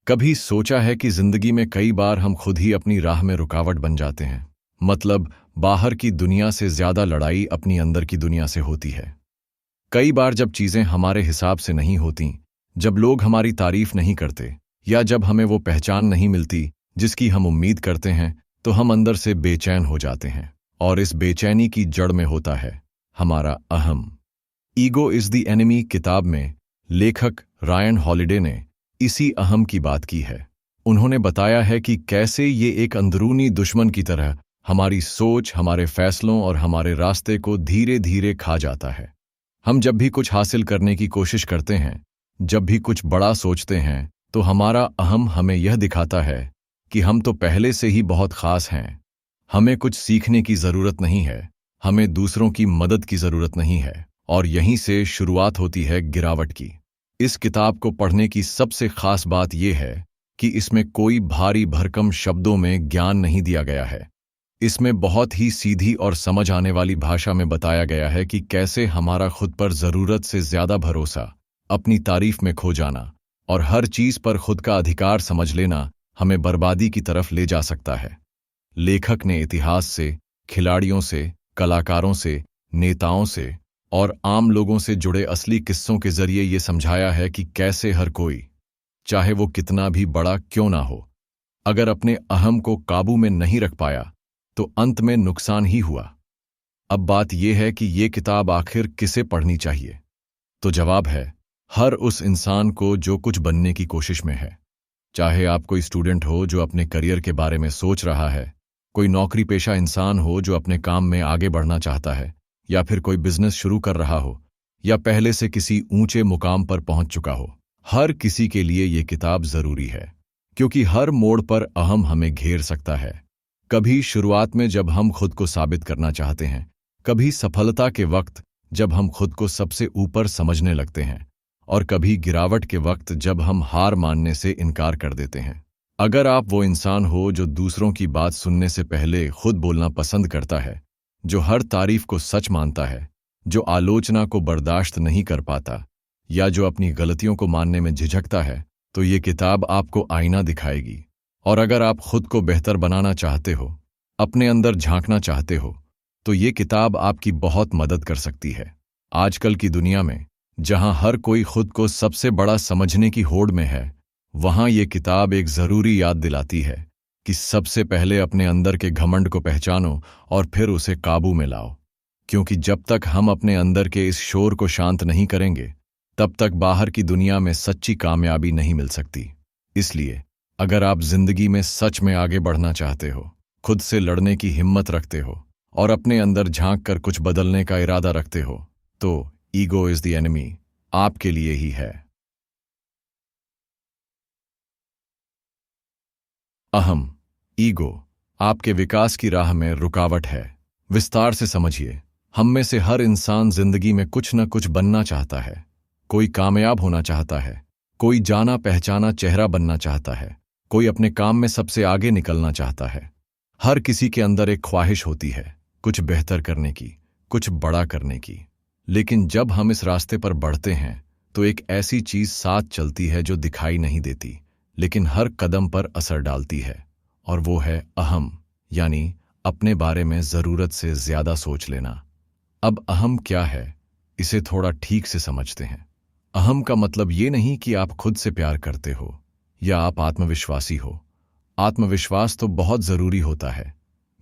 कभी सोचा है कि जिंदगी में कई बार हम खुद ही अपनी राह में रुकावट बन जाते हैं। मतलब बाहर की दुनिया से ज्यादा लड़ाई अपनी अंदर की दुनिया से होती है। कई बार जब चीजें हमारे हिसाब से नहीं होती, जब लोग हमारी तारीफ नहीं करते, या जब हमें वो पहचान नहीं मिलती जिसकी हम उम्मीद करते हैं, तो हम अंदर से बेचैन हो जाते हैं। और इस बेचैनी की जड़ में होता है हमारा अहम। ईगो इज द एनिमी किताब में लेखक रायन हॉलिडे ने इसी अहम की बात की है। उन्होंने बताया है कि कैसे ये एक अंदरूनी दुश्मन की तरह हमारी सोच, हमारे फैसलों और हमारे रास्ते को धीरे धीरे खा जाता है। हम जब भी कुछ हासिल करने की कोशिश करते हैं, जब भी कुछ बड़ा सोचते हैं, तो हमारा अहम हमें यह दिखाता है कि हम तो पहले से ही बहुत खास हैं। हमें कुछ सीखने की जरूरत नहीं है, हमें दूसरों की मदद की जरूरत नहीं है। और यहीं से शुरुआत होती है गिरावट की। इस किताब को पढ़ने की सबसे खास बात यह है कि इसमें कोई भारी भरकम शब्दों में ज्ञान नहीं दिया गया है। इसमें बहुत ही सीधी और समझ आने वाली भाषा में बताया गया है कि कैसे हमारा खुद पर जरूरत से ज्यादा भरोसा, अपनी तारीफ में खो जाना और हर चीज पर खुद का अधिकार समझ लेना हमें बर्बादी की तरफ ले जा सकता है। लेखक ने इतिहास से, खिलाड़ियों से, कलाकारों से, नेताओं से और आम लोगों से जुड़े असली किस्सों के जरिए ये समझाया है कि कैसे हर कोई, चाहे वो कितना भी बड़ा क्यों ना हो, अगर अपने अहम को काबू में नहीं रख पाया तो अंत में नुकसान ही हुआ। अब बात यह है कि ये किताब आखिर किसे पढ़नी चाहिए? तो जवाब है हर उस इंसान को जो कुछ बनने की कोशिश में है। चाहे आप कोई स्टूडेंट हो जो अपने करियर के बारे में सोच रहा है, कोई नौकरी पेशा इंसान हो जो अपने काम में आगे बढ़ना चाहता है, या फिर कोई बिजनेस शुरू कर रहा हो, या पहले से किसी ऊंचे मुकाम पर पहुंच चुका हो। हर किसी के लिए ये किताब जरूरी है, क्योंकि हर मोड़ पर अहम हमें घेर सकता है। कभी शुरुआत में जब हम खुद को साबित करना चाहते हैं, कभी सफलता के वक्त जब हम खुद को सबसे ऊपर समझने लगते हैं, और कभी गिरावट के वक्त जब हम हार मानने से इनकार कर देते हैं। अगर आप वो इंसान हो जो दूसरों की बात सुनने से पहले खुद बोलना पसंद करता है, जो हर तारीफ को सच मानता है, जो आलोचना को बर्दाश्त नहीं कर पाता, या जो अपनी गलतियों को मानने में झिझकता है, तो ये किताब आपको आईना दिखाएगी। और अगर आप खुद को बेहतर बनाना चाहते हो, अपने अंदर झांकना चाहते हो, तो ये किताब आपकी बहुत मदद कर सकती है। आजकल की दुनिया में जहां हर कोई खुद को सबसे बड़ा समझने की होड़ में है, वहां ये किताब एक जरूरी याद दिलाती है कि सबसे पहले अपने अंदर के घमंड को पहचानो और फिर उसे काबू में लाओ। क्योंकि जब तक हम अपने अंदर के इस शोर को शांत नहीं करेंगे, तब तक बाहर की दुनिया में सच्ची कामयाबी नहीं मिल सकती। इसलिए अगर आप जिंदगी में सच में आगे बढ़ना चाहते हो, खुद से लड़ने की हिम्मत रखते हो और अपने अंदर झांक कर कुछ बदलने का इरादा रखते हो, तो ईगो इज द एनिमी आपके लिए ही है। अहम, ईगो आपके विकास की राह में रुकावट है। विस्तार से समझिए। हम में से हर इंसान जिंदगी में कुछ न कुछ बनना चाहता है। कोई कामयाब होना चाहता है, कोई जाना पहचाना चेहरा बनना चाहता है, कोई अपने काम में सबसे आगे निकलना चाहता है। हर किसी के अंदर एक ख्वाहिश होती है, कुछ बेहतर करने की, कुछ बड़ा करने की। लेकिन जब हम इस रास्ते पर बढ़ते हैं, तो एक ऐसी चीज साथ चलती है जो दिखाई नहीं देती, लेकिन हर कदम पर असर डालती है, और वो है अहम, यानी अपने बारे में जरूरत से ज्यादा सोच लेना। अब अहम क्या है, इसे थोड़ा ठीक से समझते हैं। अहम का मतलब ये नहीं कि आप खुद से प्यार करते हो या आप आत्मविश्वासी हो। आत्मविश्वास तो बहुत जरूरी होता है,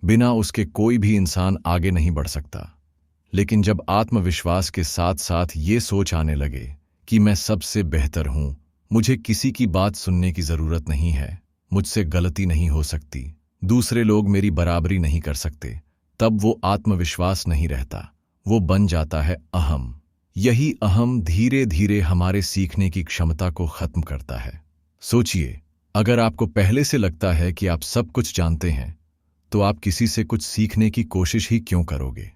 बिना उसके कोई भी इंसान आगे नहीं बढ़ सकता। लेकिन जब आत्मविश्वास के साथ साथ ये सोच आने लगे कि मैं सबसे बेहतर हूं, मुझे किसी की बात सुनने की जरूरत नहीं है, मुझसे गलती नहीं हो सकती, दूसरे लोग मेरी बराबरी नहीं कर सकते, तब वो आत्मविश्वास नहीं रहता, वो बन जाता है अहम। यही अहम धीरे धीरे हमारे सीखने की क्षमता को खत्म करता है। सोचिए, अगर आपको पहले से लगता है कि आप सब कुछ जानते हैं, तो आप किसी से कुछ सीखने की कोशिश ही क्यों करोगे?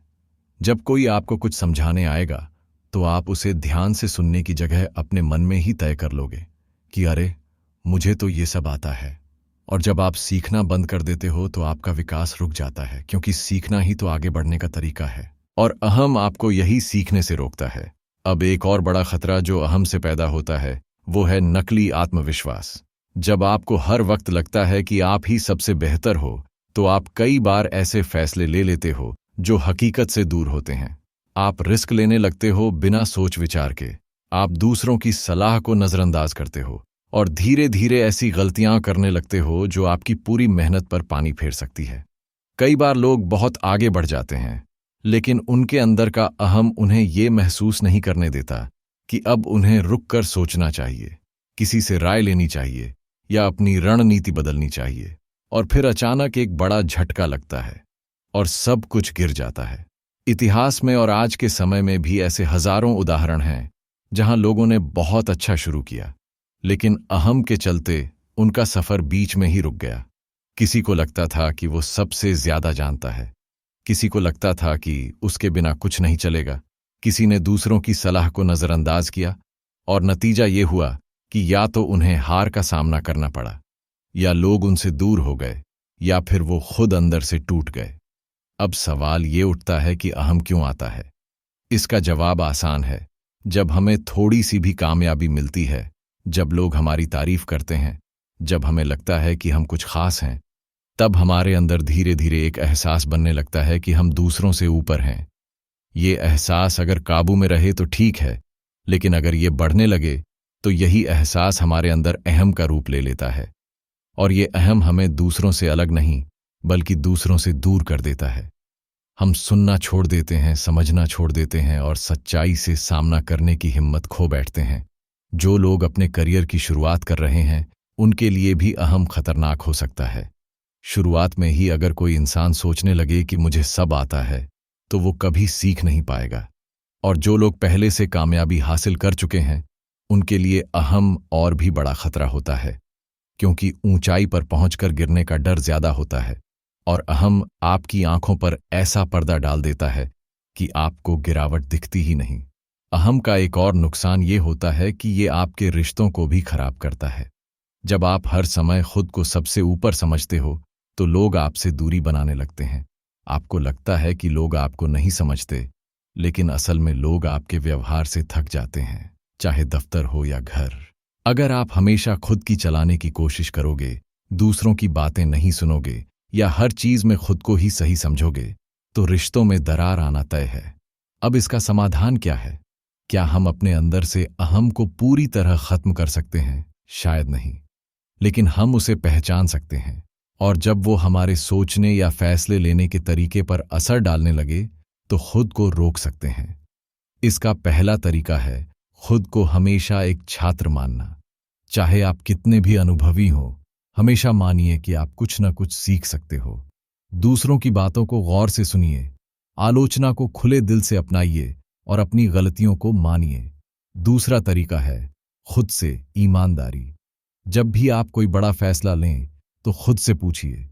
जब कोई आपको कुछ समझाने आएगा, तो आप उसे ध्यान से सुनने की जगह अपने मन में ही तय कर लोगे कि अरे, मुझे तो ये सब आता है। और जब आप सीखना बंद कर देते हो, तो आपका विकास रुक जाता है, क्योंकि सीखना ही तो आगे बढ़ने का तरीका है। और अहम आपको यही सीखने से रोकता है। अब एक और बड़ा खतरा जो अहम से पैदा होता है, वो है नकली आत्मविश्वास। जब आपको हर वक्त लगता है कि आप ही सबसे बेहतर हो, तो आप कई बार ऐसे फैसले ले लेते हो जो हकीकत से दूर होते हैं। आप रिस्क लेने लगते हो बिना सोच विचार के। आप दूसरों की सलाह को नजरअंदाज करते हो और धीरे धीरे ऐसी गलतियां करने लगते हो जो आपकी पूरी मेहनत पर पानी फेर सकती है। कई बार लोग बहुत आगे बढ़ जाते हैं, लेकिन उनके अंदर का अहम उन्हें ये महसूस नहीं करने देता कि अब उन्हें रुक कर सोचना चाहिए, किसी से राय लेनी चाहिए या अपनी रणनीति बदलनी चाहिए। और फिर अचानक एक बड़ा झटका लगता है और सब कुछ गिर जाता है। इतिहास में और आज के समय में भी ऐसे हजारों उदाहरण हैं जहां लोगों ने बहुत अच्छा शुरू किया, लेकिन अहम के चलते उनका सफर बीच में ही रुक गया। किसी को लगता था कि वो सबसे ज्यादा जानता है, किसी को लगता था कि उसके बिना कुछ नहीं चलेगा, किसी ने दूसरों की सलाह को नजरअंदाज किया और नतीजा ये हुआ कि या तो उन्हें हार का सामना करना पड़ा, या लोग उनसे दूर हो गए, या फिर वो खुद अंदर से टूट गए। अब सवाल ये उठता है कि अहम क्यों आता है? इसका जवाब आसान है। जब हमें थोड़ी सी भी कामयाबी मिलती है, जब लोग हमारी तारीफ करते हैं, जब हमें लगता है कि हम कुछ खास हैं, तब हमारे अंदर धीरे धीरे एक एहसास बनने लगता है कि हम दूसरों से ऊपर हैं। ये एहसास अगर काबू में रहे तो ठीक है, लेकिन अगर ये बढ़ने लगे तो यही एहसास हमारे अंदर अहम का रूप ले लेता है। और ये अहम हमें दूसरों से अलग नहीं, बल्कि दूसरों से दूर कर देता है। हम सुनना छोड़ देते हैं, समझना छोड़ देते हैं और सच्चाई से सामना करने की हिम्मत खो बैठते हैं। जो लोग अपने करियर की शुरुआत कर रहे हैं, उनके लिए भी अहम खतरनाक हो सकता है। शुरुआत में ही अगर कोई इंसान सोचने लगे कि मुझे सब आता है, तो वो कभी सीख नहीं पाएगा। और जो लोग पहले से कामयाबी हासिल कर चुके हैं, उनके लिए अहम और भी बड़ा खतरा होता है, क्योंकि ऊंचाई पर पहुंचकर गिरने का डर ज्यादा होता है और अहम आपकी आंखों पर ऐसा पर्दा डाल देता है कि आपको गिरावट दिखती ही नहीं। अहम का एक और नुकसान ये होता है कि ये आपके रिश्तों को भी खराब करता है। जब आप हर समय खुद को सबसे ऊपर समझते हो, तो लोग आपसे दूरी बनाने लगते हैं। आपको लगता है कि लोग आपको नहीं समझते, लेकिन असल में लोग आपके व्यवहार से थक जाते हैं, चाहे दफ्तर हो या घर। अगर आप हमेशा खुद की चलाने की कोशिश करोगे, दूसरों की बातें नहीं सुनोगे या हर चीज में खुद को ही सही समझोगे, तो रिश्तों में दरार आना तय है। अब इसका समाधान क्या है? क्या हम अपने अंदर से अहम को पूरी तरह खत्म कर सकते हैं? शायद नहीं, लेकिन हम उसे पहचान सकते हैं। और जब वो हमारे सोचने या फैसले लेने के तरीके पर असर डालने लगे, तो खुद को रोक सकते हैं। इसका पहला तरीका है खुद को हमेशा एक छात्र मानना। चाहे आप कितने भी अनुभवी हो, हमेशा मानिए कि आप कुछ न कुछ सीख सकते हो। दूसरों की बातों को गौर से सुनिए, आलोचना को खुले दिल से अपनाइए और अपनी गलतियों को मानिए। दूसरा तरीका है खुद से ईमानदारी। जब भी आप कोई बड़ा फैसला लें, तो खुद से पूछिए,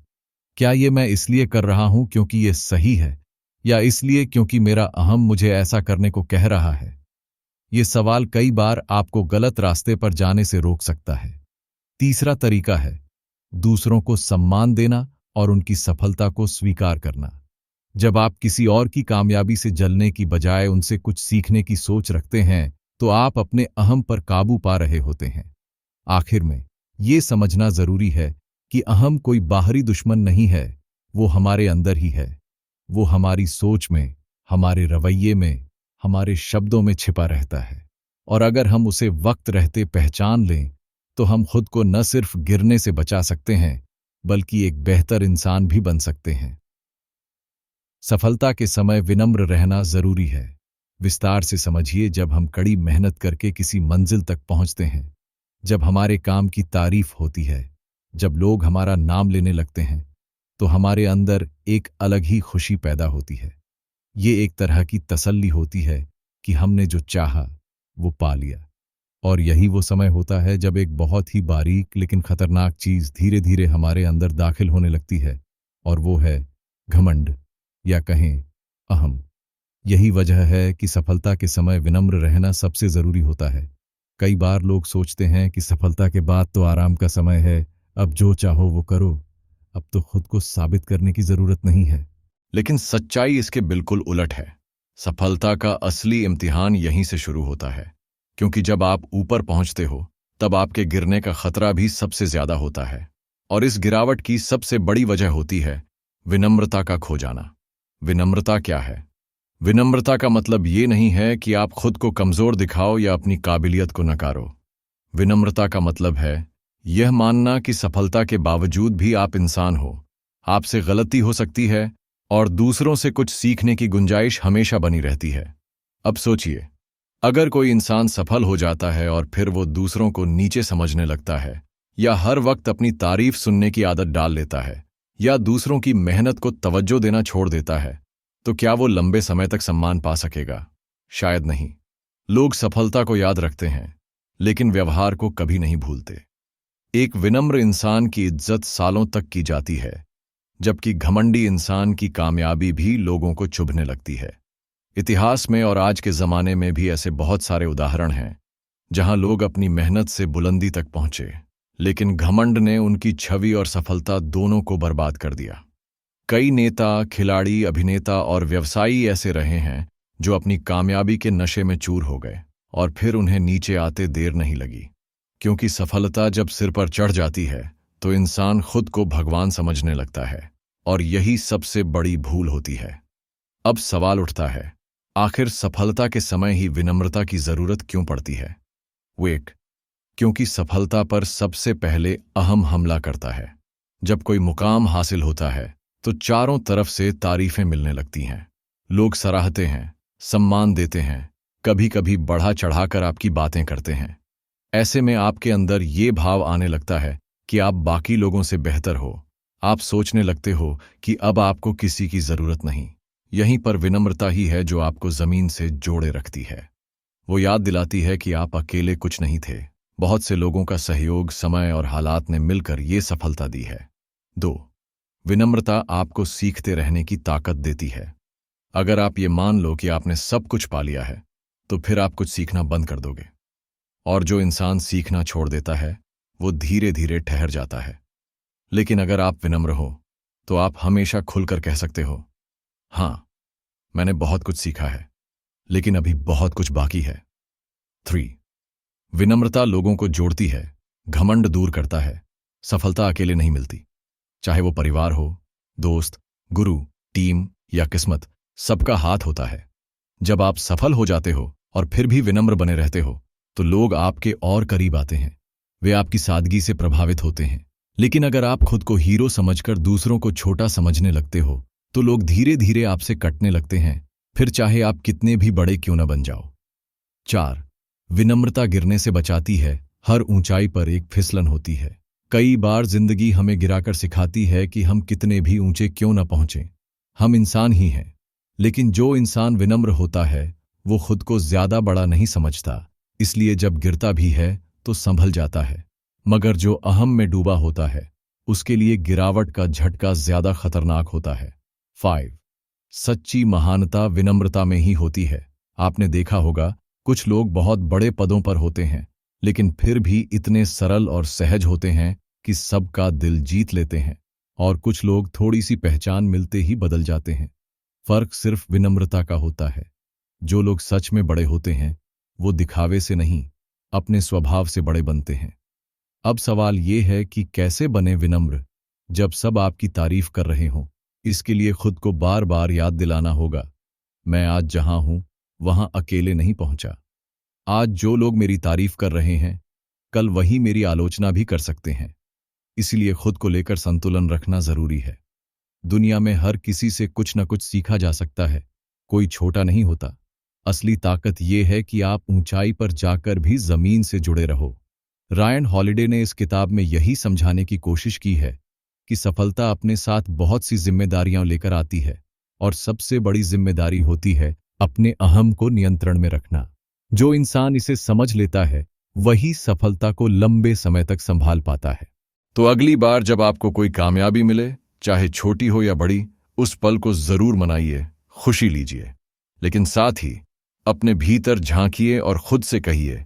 क्या ये मैं इसलिए कर रहा हूं क्योंकि ये सही है, या इसलिए क्योंकि मेरा अहम मुझे ऐसा करने को कह रहा है? ये सवाल कई बार आपको गलत रास्ते पर जाने से रोक सकता है। तीसरा तरीका है दूसरों को सम्मान देना और उनकी सफलता को स्वीकार करना। जब आप किसी और की कामयाबी से जलने की बजाय उनसे कुछ सीखने की सोच रखते हैं, तो आप अपने अहम पर काबू पा रहे होते हैं। आखिर में ये समझना जरूरी है कि अहम कोई बाहरी दुश्मन नहीं है, वो हमारे अंदर ही है। वो हमारी सोच में, हमारे रवैये में, हमारे शब्दों में छिपा रहता है। और अगर हम उसे वक्त रहते पहचान लें, तो हम खुद को न सिर्फ गिरने से बचा सकते हैं, बल्कि एक बेहतर इंसान भी बन सकते हैं। सफलता के समय विनम्र रहना जरूरी है। विस्तार से समझिए, जब हम कड़ी मेहनत करके किसी मंजिल तक पहुंचते हैं, जब हमारे काम की तारीफ होती है, जब लोग हमारा नाम लेने लगते हैं, तो हमारे अंदर एक अलग ही खुशी पैदा होती है। ये एक तरह की तसल्ली होती है कि हमने जो चाहा वो पा लिया। और यही वो समय होता है जब एक बहुत ही बारीक लेकिन खतरनाक चीज धीरे धीरे हमारे अंदर दाखिल होने लगती है, और वो है घमंड, या कहें अहम। यही वजह है कि सफलता के समय विनम्र रहना सबसे जरूरी होता है। कई बार लोग सोचते हैं कि सफलता के बाद तो आराम का समय है, अब जो चाहो वो करो, अब तो खुद को साबित करने की जरूरत नहीं है। लेकिन सच्चाई इसके बिल्कुल उलट है। सफलता का असली इम्तिहान यहीं से शुरू होता है, क्योंकि जब आप ऊपर पहुंचते हो, तब आपके गिरने का खतरा भी सबसे ज्यादा होता है। और इस गिरावट की सबसे बड़ी वजह होती है विनम्रता का खो जाना। विनम्रता क्या है? विनम्रता का मतलब ये नहीं है कि आप खुद को कमजोर दिखाओ या अपनी काबिलियत को नकारो। विनम्रता का मतलब है यह मानना कि सफलता के बावजूद भी आप इंसान हो, आपसे गलती हो सकती है और दूसरों से कुछ सीखने की गुंजाइश हमेशा बनी रहती है। अब सोचिए, अगर कोई इंसान सफल हो जाता है और फिर वो दूसरों को नीचे समझने लगता है, या हर वक्त अपनी तारीफ सुनने की आदत डाल लेता है, या दूसरों की मेहनत को तवज्जो देना छोड़ देता है, तो क्या वो लंबे समय तक सम्मान पा सकेगा? शायद नहीं। लोग सफलता को याद रखते हैं, लेकिन व्यवहार को कभी नहीं भूलते। एक विनम्र इंसान की इज्जत सालों तक की जाती है, जबकि घमंडी इंसान की कामयाबी भी लोगों को चुभने लगती है। इतिहास में और आज के जमाने में भी ऐसे बहुत सारे उदाहरण हैं जहां लोग अपनी मेहनत से बुलंदी तक पहुंचे, लेकिन घमंड ने उनकी छवि और सफलता दोनों को बर्बाद कर दिया। कई नेता, खिलाड़ी, अभिनेता और व्यवसायी ऐसे रहे हैं जो अपनी कामयाबी के नशे में चूर हो गए और फिर उन्हें नीचे आते देर नहीं लगी, क्योंकि सफलता जब सिर पर चढ़ जाती है तो इंसान खुद को भगवान समझने लगता है, और यही सबसे बड़ी भूल होती है। अब सवाल उठता है, आखिर सफलता के समय ही विनम्रता की जरूरत क्यों पड़ती है? वेट, क्योंकि सफलता पर सबसे पहले अहम हमला करता है। जब कोई मुकाम हासिल होता है तो चारों तरफ से तारीफें मिलने लगती हैं। लोग सराहते हैं, सम्मान देते हैं, कभी कभी बढ़ा चढ़ाकर आपकी बातें करते हैं। ऐसे में आपके अंदर ये भाव आने लगता है कि आप बाकी लोगों से बेहतर हो। आप सोचने लगते हो कि अब आपको किसी की जरूरत नहीं। यहीं पर विनम्रता ही है जो आपको जमीन से जोड़े रखती है। वो याद दिलाती है कि आप अकेले कुछ नहीं थे, बहुत से लोगों का सहयोग, समय और हालात ने मिलकर ये सफलता दी है। 2. विनम्रता आपको सीखते रहने की ताकत देती है। अगर आप ये मान लो कि आपने सब कुछ पा लिया है, तो फिर आप कुछ सीखना बंद कर दोगे। और जो इंसान सीखना छोड़ देता है वो धीरे धीरे ठहर जाता है। लेकिन अगर आप विनम्र हो तो आप हमेशा खुलकर कह सकते हो, हाँ, मैंने बहुत कुछ सीखा है, लेकिन अभी बहुत कुछ बाकी है। 3. विनम्रता लोगों को जोड़ती है, घमंड दूर करता है। सफलता अकेले नहीं मिलती, चाहे वो परिवार हो, दोस्त, गुरु, टीम या किस्मत, सबका हाथ होता है। जब आप सफल हो जाते हो और फिर भी विनम्र बने रहते हो तो लोग आपके और करीब आते हैं। वे आपकी सादगी से प्रभावित होते हैं। लेकिन अगर आप खुद को हीरो समझकर दूसरों को छोटा समझने लगते हो तो लोग धीरे धीरे आपसे कटने लगते हैं, फिर चाहे आप कितने भी बड़े क्यों न बन जाओ। 4. विनम्रता गिरने से बचाती है। हर ऊंचाई पर एक फिसलन होती है। कई बार जिंदगी हमें गिराकर सिखाती है कि हम कितने भी ऊंचे क्यों न पहुंचे, हम इंसान ही हैं। लेकिन जो इंसान विनम्र होता है वो खुद को ज्यादा बड़ा नहीं समझता, इसलिए जब गिरता भी है तो संभल जाता है। मगर जो अहम में डूबा होता है उसके लिए गिरावट का झटका ज्यादा खतरनाक होता है। 5. सच्ची महानता विनम्रता में ही होती है। आपने देखा होगा, कुछ लोग बहुत बड़े पदों पर होते हैं लेकिन फिर भी इतने सरल और सहज होते हैं कि सबका दिल जीत लेते हैं, और कुछ लोग थोड़ी सी पहचान मिलते ही बदल जाते हैं। फर्क सिर्फ विनम्रता का होता है। जो लोग सच में बड़े होते हैं वो दिखावे से नहीं, अपने स्वभाव से बड़े बनते हैं। अब सवाल ये है कि कैसे बने विनम्र जब सब आपकी तारीफ कर रहे हों। इसके लिए खुद को बार बार याद दिलाना होगा, मैं आज जहां हूं वहां अकेले नहीं पहुंचा। आज जो लोग मेरी तारीफ कर रहे हैं कल वही मेरी आलोचना भी कर सकते हैं। इसलिए खुद को लेकर संतुलन रखना जरूरी है। दुनिया में हर किसी से कुछ न कुछ सीखा जा सकता है, कोई छोटा नहीं होता। असली ताकत यह है कि आप ऊंचाई पर जाकर भी जमीन से जुड़े रहो। रायन हॉलिडे ने इस किताब में यही समझाने की कोशिश की है कि सफलता अपने साथ बहुत सी जिम्मेदारियां लेकर आती है, और सबसे बड़ी जिम्मेदारी होती है अपने अहम को नियंत्रण में रखना। जो इंसान इसे समझ लेता है वही सफलता को लंबे समय तक संभाल पाता है। तो अगली बार जब आपको कोई कामयाबी मिले, चाहे छोटी हो या बड़ी, उस पल को जरूर मनाइए, खुशी लीजिए, लेकिन साथ ही अपने भीतर झांकिए और खुद से कहिए,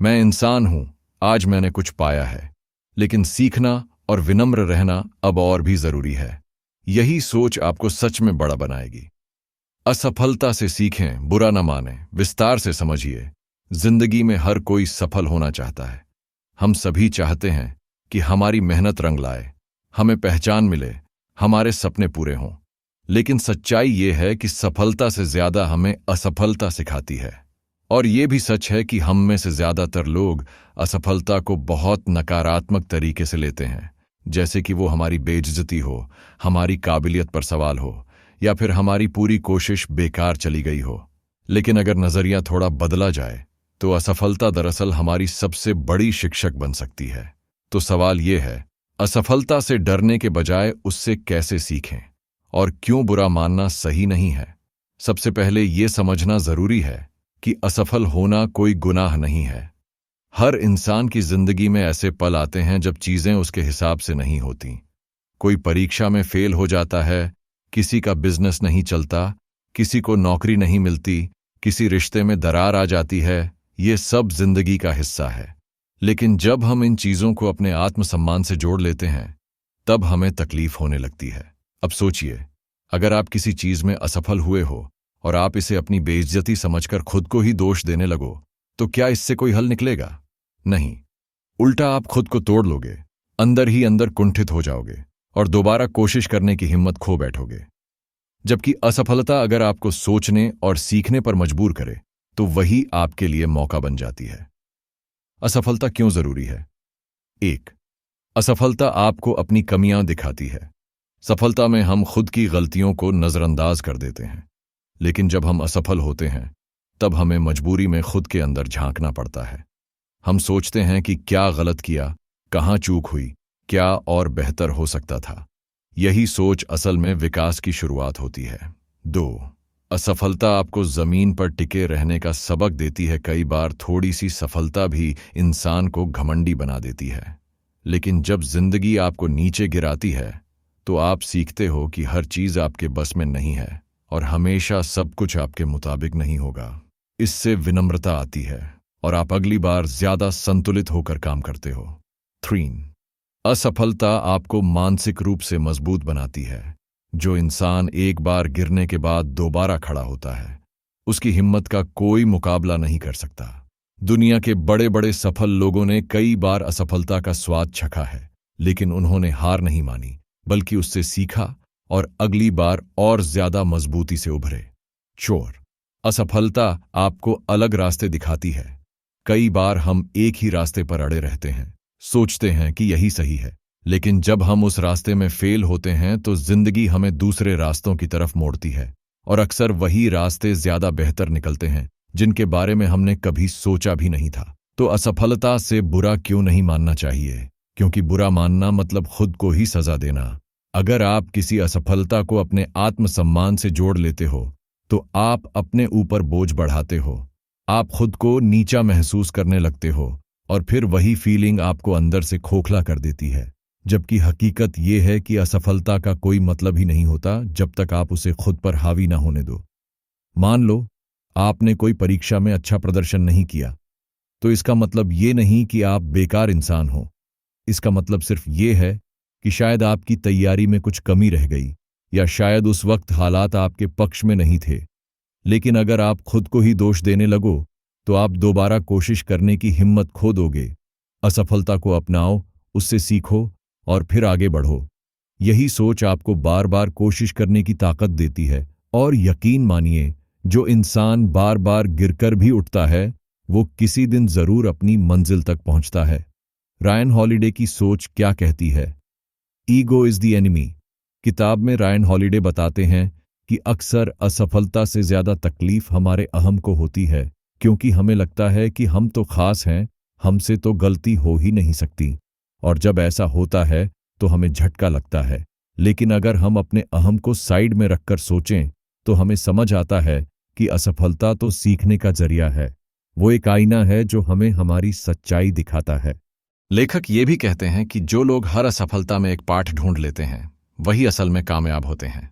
मैं इंसान हूं, आज मैंने कुछ पाया है, लेकिन सीखना और विनम्र रहना अब और भी जरूरी है। यही सोच आपको सच में बड़ा बनाएगी। असफलता से सीखें, बुरा न मानें, विस्तार से समझिए। जिंदगी में हर कोई सफल होना चाहता है, हम सभी चाहते हैं कि हमारी मेहनत रंग लाए, हमें पहचान मिले, हमारे सपने पूरे हों। लेकिन सच्चाई ये है कि सफलता से ज्यादा हमें असफलता सिखाती है। और ये भी सच है कि हम में से ज्यादातर लोग असफलता को बहुत नकारात्मक तरीके से लेते हैं, जैसे कि वो हमारी बेइज्जती हो, हमारी काबिलियत पर सवाल हो, या फिर हमारी पूरी कोशिश बेकार चली गई हो। लेकिन अगर नजरिया थोड़ा बदला जाए तो असफलता दरअसल हमारी सबसे बड़ी शिक्षक बन सकती है। तो सवाल ये है, असफलता से डरने के बजाय उससे कैसे सीखें, और क्यों बुरा मानना सही नहीं है। सबसे पहले ये समझना जरूरी है कि असफल होना कोई गुनाह नहीं है। हर इंसान की जिंदगी में ऐसे पल आते हैं जब चीजें उसके हिसाब से नहीं होती। कोई परीक्षा में फेल हो जाता है, किसी का बिजनेस नहीं चलता, किसी को नौकरी नहीं मिलती, किसी रिश्ते में दरार आ जाती है। ये सब जिंदगी का हिस्सा है। लेकिन जब हम इन चीजों को अपने आत्मसम्मान से जोड़ लेते हैं, तब हमें तकलीफ होने लगती है। अब सोचिए, अगर आप किसी चीज में असफल हुए हो और आप इसे अपनी बेइज्जती समझकर खुद को ही दोष देने लगो, तो क्या इससे कोई हल निकलेगा? नहीं। उल्टा आप खुद को तोड़ लोगे, अंदर ही अंदर कुंठित हो जाओगे और दोबारा कोशिश करने की हिम्मत खो बैठोगे। जबकि असफलता अगर आपको सोचने और सीखने पर मजबूर करे, तो वही आपके लिए मौका बन जाती है। असफलता क्यों जरूरी है? 1. असफलता आपको अपनी कमियां दिखाती है। सफलता में हम खुद की गलतियों को नजरअंदाज कर देते हैं, लेकिन जब हम असफल होते हैं तब हमें मजबूरी में खुद के अंदर झांकना पड़ता है। हम सोचते हैं कि क्या गलत किया, कहां चूक हुई, क्या और बेहतर हो सकता था। यही सोच असल में विकास की शुरुआत होती है। 2. असफलता आपको जमीन पर टिके रहने का सबक देती है। कई बार थोड़ी सी सफलता भी इंसान को घमंडी बना देती है। लेकिन जब जिंदगी आपको नीचे गिराती है, तो आप सीखते हो कि हर चीज आपके बस में नहीं है और हमेशा सब कुछ आपके मुताबिक नहीं होगा। इससे विनम्रता आती है और आप अगली बार ज्यादा संतुलित होकर काम करते हो। 3. असफलता आपको मानसिक रूप से मजबूत बनाती है। जो इंसान एक बार गिरने के बाद दोबारा खड़ा होता है, उसकी हिम्मत का कोई मुकाबला नहीं कर सकता। दुनिया के बड़े बड़े सफल लोगों ने कई बार असफलता का स्वाद चखा है, लेकिन उन्होंने हार नहीं मानी, बल्कि उससे सीखा और अगली बार और ज्यादा मजबूती से उभरे। 4. असफलता आपको अलग रास्ते दिखाती है। कई बार हम एक ही रास्ते पर अड़े रहते हैं, सोचते हैं कि यही सही है, लेकिन जब हम उस रास्ते में फेल होते हैं तो जिंदगी हमें दूसरे रास्तों की तरफ मोड़ती है, और अक्सर वही रास्ते ज्यादा बेहतर निकलते हैं जिनके बारे में हमने कभी सोचा भी नहीं था। तो असफलता से बुरा क्यों नहीं मानना चाहिए? क्योंकि बुरा मानना मतलब खुद को ही सजा देना। अगर आप किसी असफलता को अपने आत्मसम्मान से जोड़ लेते हो, तो आप अपने ऊपर बोझ बढ़ाते हो, आप खुद को नीचा महसूस करने लगते हो, और फिर वही फीलिंग आपको अंदर से खोखला कर देती है। जबकि हकीकत यह है कि असफलता का कोई मतलब ही नहीं होता जब तक आप उसे खुद पर हावी ना होने दो। मान लो आपने कोई परीक्षा में अच्छा प्रदर्शन नहीं किया, तो इसका मतलब ये नहीं कि आप बेकार इंसान हो। इसका मतलब सिर्फ ये है कि शायद आपकी तैयारी में कुछ कमी रह गई, या शायद उस वक्त हालात आपके पक्ष में नहीं थे। लेकिन अगर आप खुद को ही दोष देने लगो, तो आप दोबारा कोशिश करने की हिम्मत खो दोगे। असफलता को अपनाओ, उससे सीखो और फिर आगे बढ़ो। यही सोच आपको बार बार कोशिश करने की ताकत देती है। और यकीन मानिए, जो इंसान बार बार गिरकर भी उठता है, वो किसी दिन जरूर अपनी मंजिल तक पहुंचता है। रायन हॉलिडे की सोच क्या कहती है? Ego is the enemy. किताब में रायन हॉलिडे बताते हैं कि अक्सर असफलता से ज्यादा तकलीफ हमारे अहम को होती है, क्योंकि हमें लगता है कि हम तो खास हैं, हमसे तो गलती हो ही नहीं सकती। और जब ऐसा होता है तो हमें झटका लगता है। लेकिन अगर हम अपने अहम को साइड में रखकर सोचें, तो हमें समझ आता है कि असफलता तो सीखने का जरिया है। वो एक आईना है जो हमें हमारी सच्चाई दिखाता है। लेखक ये भी कहते हैं कि जो लोग हर असफलता में एक पाठ ढूंढ लेते हैं, वही असल में कामयाब होते हैं।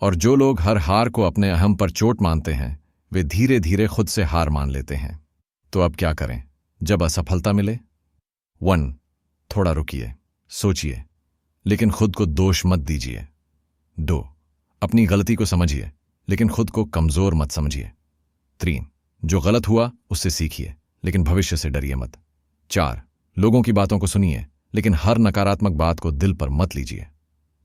और जो लोग हर हार को अपने अहम पर चोट मानते हैं, वे धीरे धीरे खुद से हार मान लेते हैं। तो अब क्या करें जब असफलता मिले? 1. थोड़ा रुकिए, सोचिए, लेकिन खुद को दोष मत दीजिए। 2. अपनी गलती को समझिए, लेकिन खुद को कमजोर मत समझिए। 3. जो गलत हुआ उससे सीखिए, लेकिन भविष्य से डरिए मत। 4. लोगों की बातों को सुनिए, लेकिन हर नकारात्मक बात को दिल पर मत लीजिए।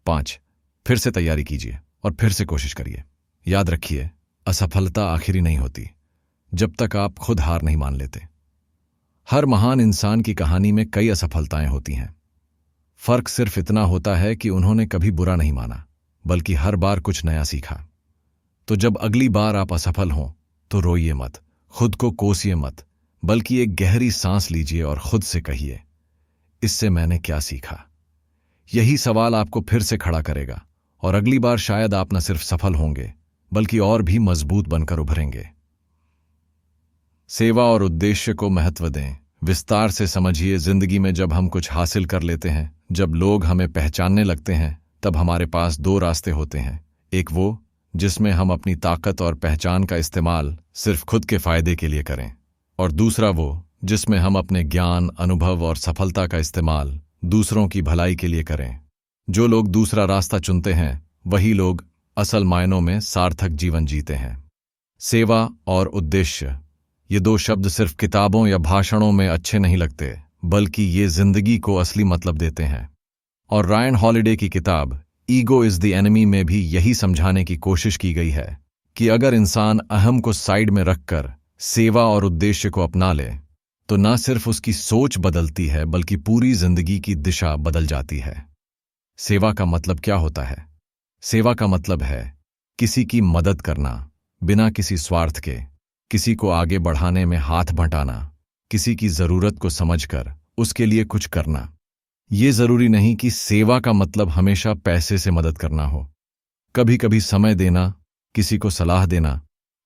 5. फिर से तैयारी कीजिए और फिर से कोशिश करिए। याद रखिए, असफलता आखिरी नहीं होती जब तक आप खुद हार नहीं मान लेते। हर महान इंसान की कहानी में कई असफलताएं होती हैं। फर्क सिर्फ इतना होता है कि उन्होंने कभी बुरा नहीं माना, बल्कि हर बार कुछ नया सीखा। तो जब अगली बार आप असफल हों तो रोइए मत, खुद को कोसिए मत, बल्कि एक गहरी सांस लीजिए और खुद से कहिए, इससे मैंने क्या सीखा। यही सवाल आपको फिर से खड़ा करेगा और अगली बार शायद आप न सिर्फ सफल होंगे बल्कि और भी मजबूत बनकर उभरेंगे। सेवा और उद्देश्य को महत्व दें। विस्तार से समझिए, जिंदगी में जब हम कुछ हासिल कर लेते हैं, जब लोग हमें पहचानने लगते हैं, तब हमारे पास 2 रास्ते होते हैं। एक वो जिसमें हम अपनी ताकत और पहचान का इस्तेमाल सिर्फ खुद के फायदे के लिए करें, और दूसरा वो जिसमें हम अपने ज्ञान, अनुभव और सफलता का इस्तेमाल दूसरों की भलाई के लिए करें। जो लोग दूसरा रास्ता चुनते हैं वही लोग असल मायनों में सार्थक जीवन जीते हैं। सेवा और उद्देश्य, ये 2 शब्द सिर्फ किताबों या भाषणों में अच्छे नहीं लगते, बल्कि ये जिंदगी को असली मतलब देते हैं। और रायन हॉलिडे की किताब ईगो इज द एनिमी में भी यही समझाने की कोशिश की गई है कि अगर इंसान अहम को साइड में रखकर सेवा और उद्देश्य को अपना ले, तो न सिर्फ उसकी सोच बदलती है बल्कि पूरी जिंदगी की दिशा बदल जाती है। सेवा का मतलब क्या होता है? सेवा का मतलब है किसी की मदद करना बिना किसी स्वार्थ के, किसी को आगे बढ़ाने में हाथ बंटाना, किसी की जरूरत को समझकर उसके लिए कुछ करना। ये जरूरी नहीं कि सेवा का मतलब हमेशा पैसे से मदद करना हो। कभी कभी समय देना, किसी को सलाह देना,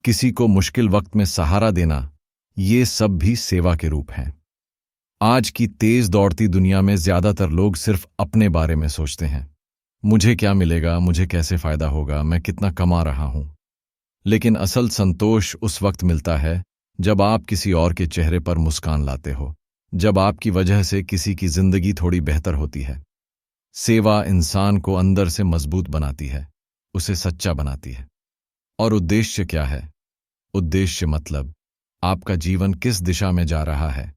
किसी को मुश्किल वक्त में सहारा देना, ये सब भी सेवा के रूप हैं। आज की तेज दौड़ती दुनिया में ज्यादातर लोग सिर्फ अपने बारे में सोचते हैं। मुझे क्या मिलेगा, मुझे कैसे फायदा होगा, मैं कितना कमा रहा हूं। लेकिन असल संतोष उस वक्त मिलता है जब आप किसी और के चेहरे पर मुस्कान लाते हो, जब आपकी वजह से किसी की जिंदगी थोड़ी बेहतर होती है। सेवा इंसान को अंदर से मजबूत बनाती है, उसे सच्चा बनाती है। और उद्देश्य क्या है? उद्देश्य मतलब आपका जीवन किस दिशा में जा रहा है,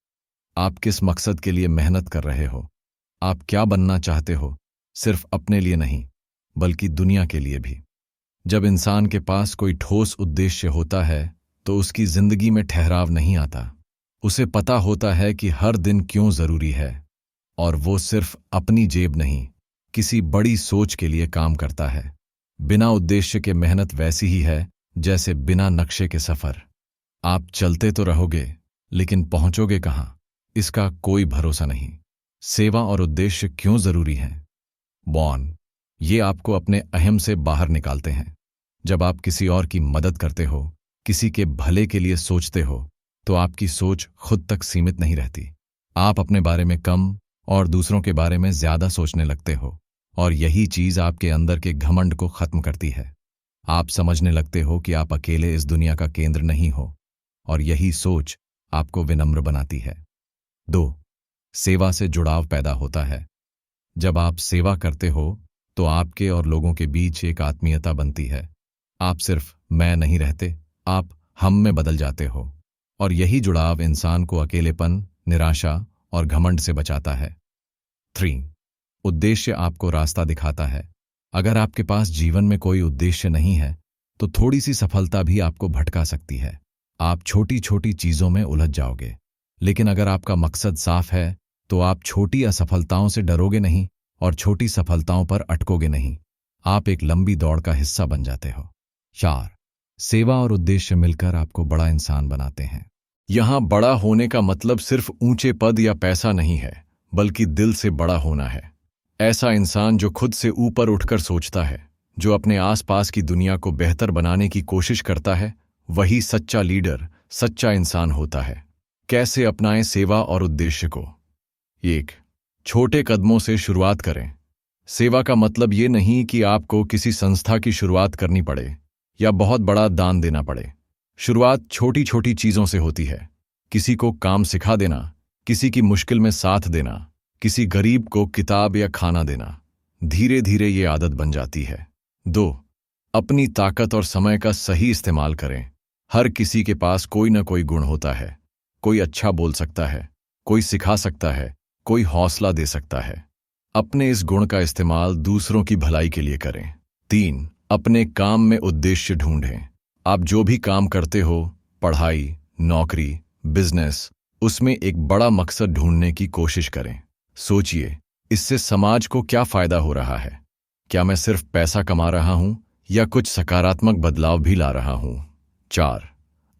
आप किस मकसद के लिए मेहनत कर रहे हो, आप क्या बनना चाहते हो, सिर्फ अपने लिए नहीं बल्कि दुनिया के लिए भी। जब इंसान के पास कोई ठोस उद्देश्य होता है तो उसकी जिंदगी में ठहराव नहीं आता। उसे पता होता है कि हर दिन क्यों जरूरी है, और वो सिर्फ अपनी जेब नहीं, किसी बड़ी सोच के लिए काम करता है। बिना उद्देश्य के मेहनत वैसी ही है जैसे बिना नक्शे के सफर। आप चलते तो रहोगे, लेकिन पहुंचोगे कहां, इसका कोई भरोसा नहीं। सेवा और उद्देश्य क्यों जरूरी हैं? ये आपको अपने अहम से बाहर निकालते हैं। जब आप किसी और की मदद करते हो, किसी के भले के लिए सोचते हो, तो आपकी सोच खुद तक सीमित नहीं रहती। आप अपने बारे में कम और दूसरों के बारे में ज्यादा सोचने लगते हो, और यही चीज आपके अंदर के घमंड को खत्म करती है। आप समझने लगते हो कि आप अकेले इस दुनिया का केंद्र नहीं हो, और यही सोच आपको विनम्र बनाती है। 2. सेवा से जुड़ाव पैदा होता है। जब आप सेवा करते हो तो आपके और लोगों के बीच एक आत्मीयता बनती है। आप सिर्फ मैं नहीं रहते, आप हम में बदल जाते हो, और यही जुड़ाव इंसान को अकेलेपन, निराशा और घमंड से बचाता है। 3. उद्देश्य आपको रास्ता दिखाता है। अगर आपके पास जीवन में कोई उद्देश्य नहीं है तो थोड़ी सी सफलता भी आपको भटका सकती है। आप छोटी छोटी चीजों में उलझ जाओगे। लेकिन अगर आपका मकसद साफ है तो आप छोटी असफलताओं से डरोगे नहीं और छोटी सफलताओं पर अटकोगे नहीं। आप एक लंबी दौड़ का हिस्सा बन जाते हो। 4. सेवा और उद्देश्य मिलकर आपको बड़ा इंसान बनाते हैं। यहां बड़ा होने का मतलब सिर्फ ऊंचे पद या पैसा नहीं है, बल्कि दिल से बड़ा होना है। ऐसा इंसान जो खुद से ऊपर उठकर सोचता है, जो अपने आसपास की दुनिया को बेहतर बनाने की कोशिश करता है, वही सच्चा लीडर, सच्चा इंसान होता है। कैसे अपनाएं सेवा और उद्देश्य को? 1. छोटे कदमों से शुरुआत करें। सेवा का मतलब ये नहीं कि आपको किसी संस्था की शुरुआत करनी पड़े या बहुत बड़ा दान देना पड़े। शुरुआत छोटी छोटी चीजों से होती है। किसी को काम सिखा देना, किसी की मुश्किल में साथ देना, किसी गरीब को किताब या खाना देना। धीरे धीरे ये आदत बन जाती है। 2. अपनी ताकत और समय का सही इस्तेमाल करें। हर किसी के पास कोई ना कोई गुण होता है। कोई अच्छा बोल सकता है, कोई सिखा सकता है, कोई हौसला दे सकता है। अपने इस गुण का इस्तेमाल दूसरों की भलाई के लिए करें। 3, अपने काम में उद्देश्य ढूंढें। आप जो भी काम करते हो, पढ़ाई, नौकरी, बिजनेस, उसमें एक बड़ा मकसद ढूंढने की कोशिश करें। सोचिए, इससे समाज को क्या फायदा हो रहा है? क्या मैं सिर्फ पैसा कमा रहा हूं या कुछ सकारात्मक बदलाव भी ला रहा हूं? 4,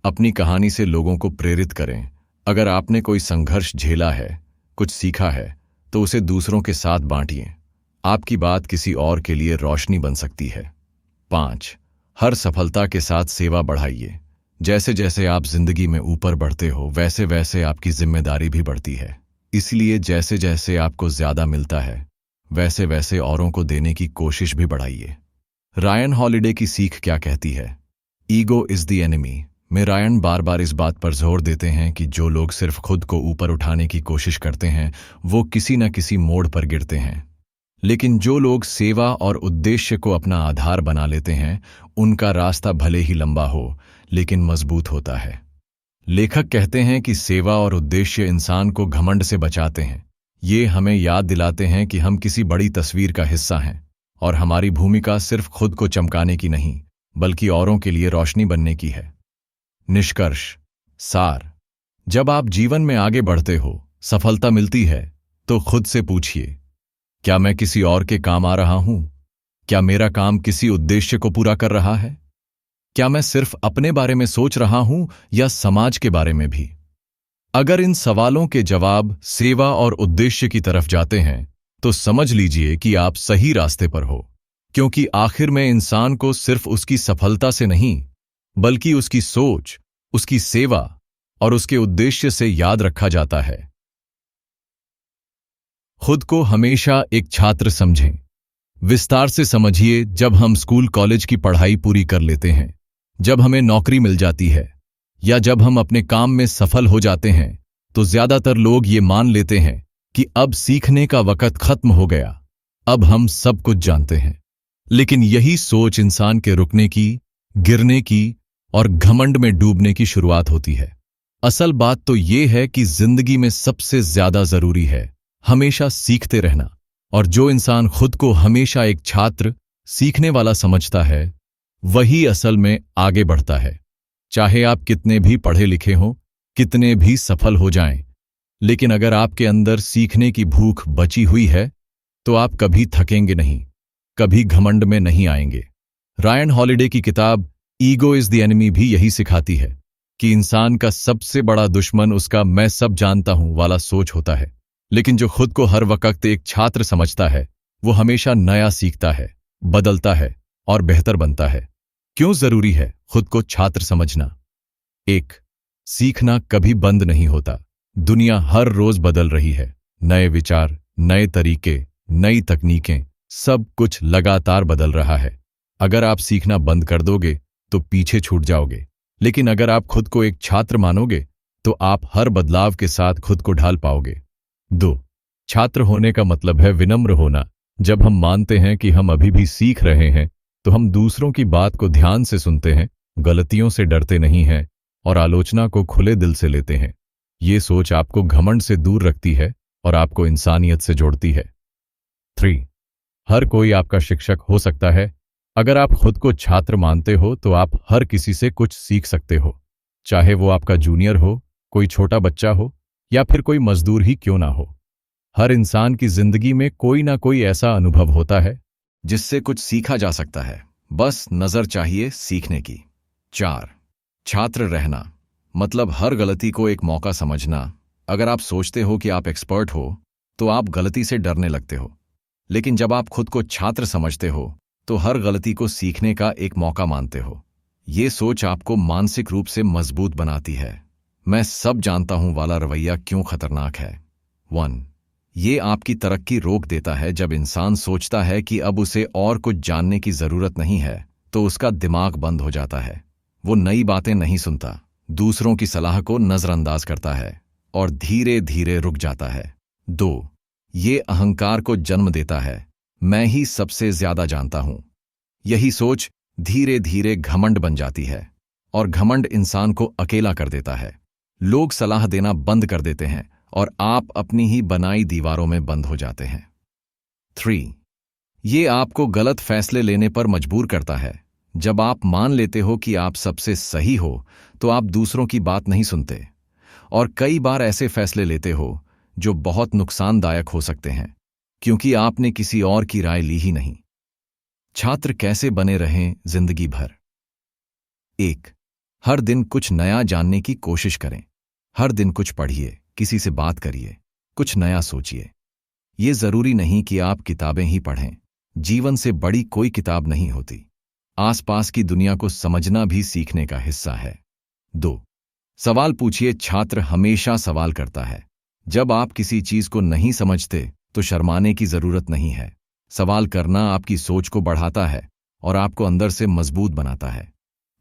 अपनी कहानी से लोगों को प्रेरित करें। अगर आपने कोई संघर्ष झेला है, कुछ सीखा है, तो उसे दूसरों के साथ बांटिए। आपकी बात किसी और के लिए रोशनी बन सकती है। 5, हर सफलता के साथ सेवा बढ़ाइए। जैसे जैसे आप जिंदगी में ऊपर बढ़ते हो, वैसे वैसे आपकी जिम्मेदारी भी बढ़ती है। इसलिए जैसे जैसे आपको ज्यादा मिलता है, वैसे वैसे औरों को देने की कोशिश भी बढ़ाइए। रायन हॉलिडे की सीख क्या कहती है? ईगो इज द एनिमी में रायन बार बार इस बात पर जोर देते हैं कि जो लोग सिर्फ खुद को ऊपर उठाने की कोशिश करते हैं, वो किसी न किसी मोड़ पर गिरते हैं। लेकिन जो लोग सेवा और उद्देश्य को अपना आधार बना लेते हैं, उनका रास्ता भले ही लंबा हो, लेकिन मजबूत होता है। लेखक कहते हैं कि सेवा और उद्देश्य इंसान को घमंड से बचाते हैं। ये हमें याद दिलाते हैं कि हम किसी बड़ी तस्वीर का हिस्सा हैं और हमारी भूमिका सिर्फ खुद को चमकाने की नहीं, बल्कि औरों के लिए रोशनी बनने की है। निष्कर्ष, सार, जब आप जीवन में आगे बढ़ते हो, सफलता मिलती है, तो खुद से पूछिए, क्या मैं किसी और के काम आ रहा हूं? क्या मेरा काम किसी उद्देश्य को पूरा कर रहा है? क्या मैं सिर्फ अपने बारे में सोच रहा हूं या समाज के बारे में भी? अगर इन सवालों के जवाब सेवा और उद्देश्य की तरफ जाते हैं, तो समझ लीजिए कि आप सही रास्ते पर हो, क्योंकि आखिर में इंसान को सिर्फ उसकी सफलता से नहीं, बल्कि उसकी सोच, उसकी सेवा और उसके उद्देश्य से याद रखा जाता है। खुद को हमेशा एक छात्र समझें। विस्तार से समझिए, जब हम स्कूल कॉलेज की पढ़ाई पूरी कर लेते हैं, जब हमें नौकरी मिल जाती है या जब हम अपने काम में सफल हो जाते हैं, तो ज्यादातर लोग ये मान लेते हैं कि अब सीखने का वक्त खत्म हो गया, अब हम सब कुछ जानते हैं। लेकिन यही सोच इंसान के रुकने की, गिरने की और घमंड में डूबने की शुरुआत होती है। असल बात तो ये है कि जिंदगी में सबसे ज्यादा जरूरी है हमेशा सीखते रहना, और जो इंसान खुद को हमेशा एक छात्र, सीखने वाला समझता है, वही असल में आगे बढ़ता है। चाहे आप कितने भी पढ़े लिखे हों, कितने भी सफल हो जाएं, लेकिन अगर आपके अंदर सीखने की भूख बची हुई है, तो आप कभी थकेंगे नहीं, कभी घमंड में नहीं आएंगे। रायन हॉलिडे की किताब ईगो इज द एनिमी भी यही सिखाती है कि इंसान का सबसे बड़ा दुश्मन उसका मैं सब जानता हूं वाला सोच होता है। लेकिन जो खुद को हर वक्त एक छात्र समझता है, वो हमेशा नया सीखता है, बदलता है और बेहतर बनता है। क्यों जरूरी है खुद को छात्र समझना? 1, सीखना कभी बंद नहीं होता। दुनिया हर रोज बदल रही है। नए विचार, नए तरीके, नई तकनीकें, सब कुछ लगातार बदल रहा है। अगर आप सीखना बंद कर दोगे तो पीछे छूट जाओगे, लेकिन अगर आप खुद को एक छात्र मानोगे, तो आप हर बदलाव के साथ खुद को ढाल पाओगे। 2, छात्र होने का मतलब है विनम्र होना। जब हम मानते हैं कि हम अभी भी सीख रहे हैं, तो हम दूसरों की बात को ध्यान से सुनते हैं, गलतियों से डरते नहीं हैं और आलोचना को खुले दिल से लेते हैं। ये सोच आपको घमंड से दूर रखती है और आपको इंसानियत से जोड़ती है। 3, हर कोई आपका शिक्षक हो सकता है। अगर आप खुद को छात्र मानते हो, तो आप हर किसी से कुछ सीख सकते हो, चाहे वो आपका जूनियर हो, कोई छोटा बच्चा हो या फिर कोई मजदूर ही क्यों ना हो। हर इंसान की जिंदगी में कोई ना कोई ऐसा अनुभव होता है जिससे कुछ सीखा जा सकता है, बस नजर चाहिए सीखने की। 4, छात्र रहना मतलब हर गलती को एक मौका समझना। अगर आप सोचते हो कि आप एक्सपर्ट हो, तो आप गलती से डरने लगते हो, लेकिन जब आप खुद को छात्र समझते हो, तो हर गलती को सीखने का एक मौका मानते हो। ये सोच आपको मानसिक रूप से मजबूत बनाती है। मैं सब जानता हूं वाला रवैया क्यों खतरनाक है? 1, ये आपकी तरक्की रोक देता है। जब इंसान सोचता है कि अब उसे और कुछ जानने की जरूरत नहीं है, तो उसका दिमाग बंद हो जाता है। वो नई बातें नहीं सुनता, दूसरों की सलाह को नजरअंदाज करता है और धीरे धीरे रुक जाता है। 2, ये अहंकार को जन्म देता है। मैं ही सबसे ज्यादा जानता हूं। यही सोच धीरे धीरे घमंड बन जाती है और घमंड इंसान को अकेला कर देता है। लोग सलाह देना बंद कर देते हैं और आप अपनी ही बनाई दीवारों में बंद हो जाते हैं। 3. ये आपको गलत फैसले लेने पर मजबूर करता है। जब आप मान लेते हो कि आप सबसे सही हो तो आप दूसरों की बात नहीं सुनते और कई बार ऐसे फैसले लेते हो जो बहुत नुकसानदायक हो सकते हैं क्योंकि आपने किसी और की राय ली ही नहीं। छात्र कैसे बने रहें जिंदगी भर? 1. हर दिन कुछ नया जानने की कोशिश करें। हर दिन कुछ पढ़िए, किसी से बात करिए, कुछ नया सोचिए। ये जरूरी नहीं कि आप किताबें ही पढ़ें, जीवन से बड़ी कोई किताब नहीं होती। आसपास की दुनिया को समझना भी सीखने का हिस्सा है। 2. सवाल पूछिए। छात्र हमेशा सवाल करता है। जब आप किसी चीज को नहीं समझते तो शर्माने की जरूरत नहीं है। सवाल करना आपकी सोच को बढ़ाता है और आपको अंदर से मजबूत बनाता है।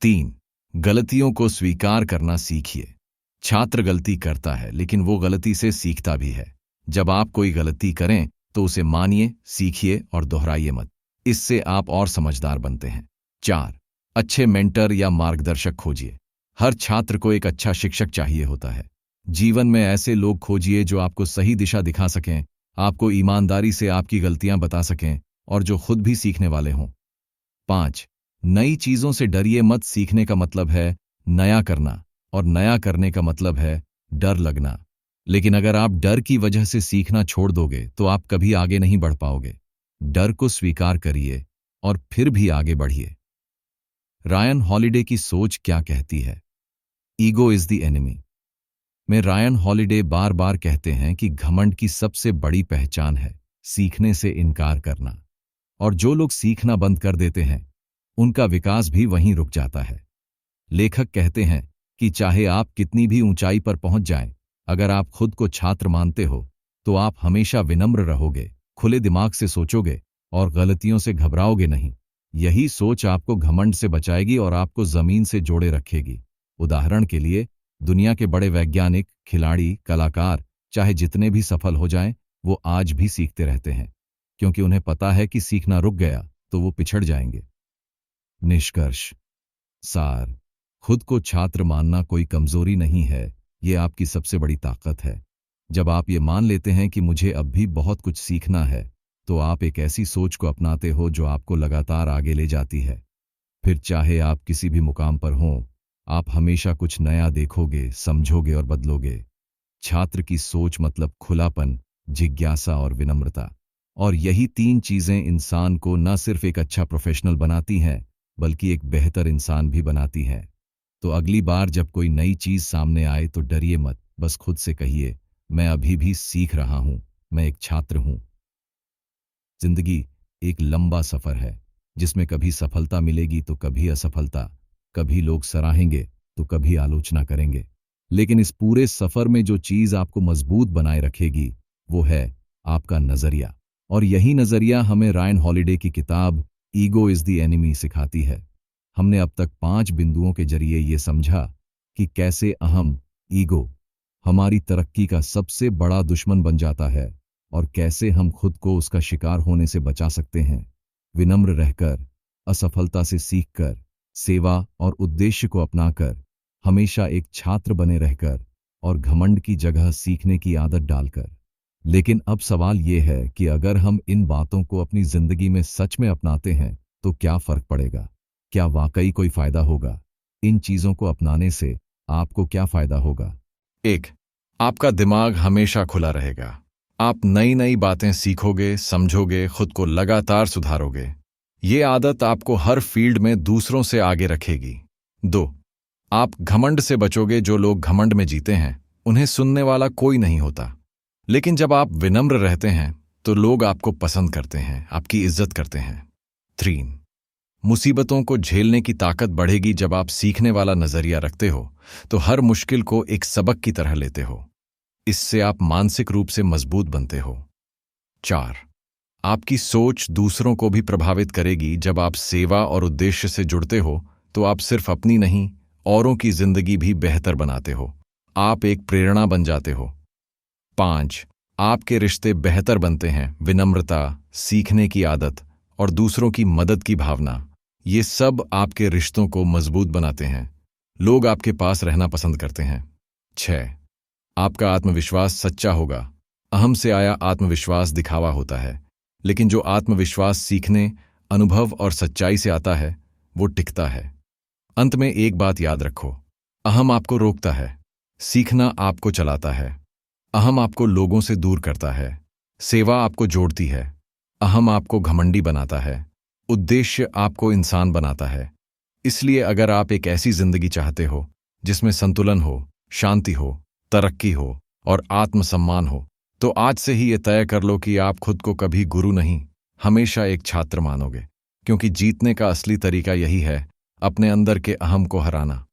3. गलतियों को स्वीकार करना सीखिए। छात्र गलती करता है लेकिन वो गलती से सीखता भी है। जब आप कोई गलती करें तो उसे मानिए, सीखिए और दोहराइए मत। इससे आप और समझदार बनते हैं। 4. अच्छे मेंटर या मार्गदर्शक खोजिए। हर छात्र को एक अच्छा शिक्षक चाहिए होता है। जीवन में ऐसे लोग खोजिए जो आपको सही दिशा दिखा सकें, आपको ईमानदारी से आपकी गलतियां बता सकें और जो खुद भी सीखने वाले हों। 5. नई चीजों से डरिए मत। सीखने का मतलब है नया करना और नया करने का मतलब है डर लगना। लेकिन अगर आप डर की वजह से सीखना छोड़ दोगे तो आप कभी आगे नहीं बढ़ पाओगे। डर को स्वीकार करिए और फिर भी आगे बढ़िए। रायन हॉलिडे की सोच क्या कहती है? Ego is the enemy. में रायन हॉलिडे बार बार कहते हैं कि घमंड की सबसे बड़ी पहचान है सीखने से इनकार करना, और जो लोग सीखना बंद कर देते हैं उनका विकास भी वहीं रुक जाता है। लेखक कहते हैं कि चाहे आप कितनी भी ऊंचाई पर पहुंच जाएं, अगर आप खुद को छात्र मानते हो तो आप हमेशा विनम्र रहोगे, खुले दिमाग से सोचोगे और गलतियों से घबराओगे नहीं। यही सोच आपको घमंड से बचाएगी और आपको जमीन से जोड़े रखेगी। उदाहरण के लिए, दुनिया के बड़े वैज्ञानिक, खिलाड़ी, कलाकार चाहे जितने भी सफल हो जाएं, वो आज भी सीखते रहते हैं क्योंकि उन्हें पता है कि सीखना रुक गया तो वो पिछड़ जाएंगे। निष्कर्ष, सार, खुद को छात्र मानना कोई कमजोरी नहीं है, ये आपकी सबसे बड़ी ताकत है। जब आप ये मान लेते हैं कि मुझे अब भी बहुत कुछ सीखना है, तो आप एक ऐसी सोच को अपनाते हो जो आपको लगातार आगे ले जाती है। फिर चाहे आप किसी भी मुकाम पर हों, आप हमेशा कुछ नया देखोगे, समझोगे और बदलोगे। छात्र की सोच मतलब खुलापन, जिज्ञासा और विनम्रता। और यही 3 चीजें इंसान को न सिर्फ एक अच्छा प्रोफेशनल बनाती हैं, बल्कि एक बेहतर इंसान भी बनाती हैं। तो अगली बार जब कोई नई चीज सामने आए तो डरिए मत, बस खुद से कहिए, मैं अभी भी सीख रहा हूं, मैं एक छात्र हूं। जिंदगी एक लंबा सफर है जिसमें कभी सफलता मिलेगी तो कभी असफलता, कभी लोग सराहेंगे तो कभी आलोचना करेंगे। लेकिन इस पूरे सफर में जो चीज आपको मजबूत बनाए रखेगी वो है आपका नजरिया। और यही नजरिया हमें रायन हॉलिडे की किताब ईगो इज द एनिमी सिखाती है। हमने अब तक 5 बिंदुओं के जरिए ये समझा कि कैसे अहम, ईगो, हमारी तरक्की का सबसे बड़ा दुश्मन बन जाता है और कैसे हम खुद को उसका शिकार होने से बचा सकते हैं। विनम्र रहकर, असफलता से सीखकर, सेवा और उद्देश्य को अपनाकर, हमेशा एक छात्र बने रहकर और घमंड की जगह सीखने की आदत डालकर। लेकिन अब सवाल यह है कि अगर हम इन बातों को अपनी जिंदगी में सच में अपनाते हैं तो क्या फर्क पड़ेगा? क्या वाकई कोई फायदा होगा? इन चीजों को अपनाने से आपको क्या फायदा होगा? 1. आपका दिमाग हमेशा खुला रहेगा। आप नई नई बातें सीखोगे, समझोगे, खुद को लगातार सुधारोगे। ये आदत आपको हर फील्ड में दूसरों से आगे रखेगी। 2. आप घमंड से बचोगे। जो लोग घमंड में जीते हैं उन्हें सुनने वाला कोई नहीं होता। लेकिन जब आप विनम्र रहते हैं तो लोग आपको पसंद करते हैं, आपकी इज्जत करते हैं। 3. मुसीबतों को झेलने की ताकत बढ़ेगी। जब आप सीखने वाला नजरिया रखते हो तो हर मुश्किल को एक सबक की तरह लेते हो। इससे आप मानसिक रूप से मजबूत बनते हो। 4. आपकी सोच दूसरों को भी प्रभावित करेगी। जब आप सेवा और उद्देश्य से जुड़ते हो तो आप सिर्फ अपनी नहीं, औरों की जिंदगी भी बेहतर बनाते हो। आप एक प्रेरणा बन जाते हो। 5. आपके रिश्ते बेहतर बनते हैं। विनम्रता, सीखने की आदत और दूसरों की मदद की भावना, ये सब आपके रिश्तों को मजबूत बनाते हैं। लोग आपके पास रहना पसंद करते हैं। 6. आपका आत्मविश्वास सच्चा होगा। अहम से आया आत्मविश्वास दिखावा होता है, लेकिन जो आत्मविश्वास सीखने, अनुभव और सच्चाई से आता है वो टिकता है। अंत में एक बात याद रखो, अहम आपको रोकता है, सीखना आपको चलाता है। अहम आपको लोगों से दूर करता है, सेवा आपको जोड़ती है। अहम आपको घमंडी बनाता है, उद्देश्य आपको इंसान बनाता है। इसलिए अगर आप एक ऐसी जिंदगी चाहते हो जिसमें संतुलन हो, शांति हो, तरक्की हो और आत्मसम्मान हो, तो आज से ही ये तय कर लो कि आप खुद को कभी गुरु नहीं, हमेशा एक छात्र मानोगे। क्योंकि जीतने का असली तरीका यही है, अपने अंदर के अहम को हराना।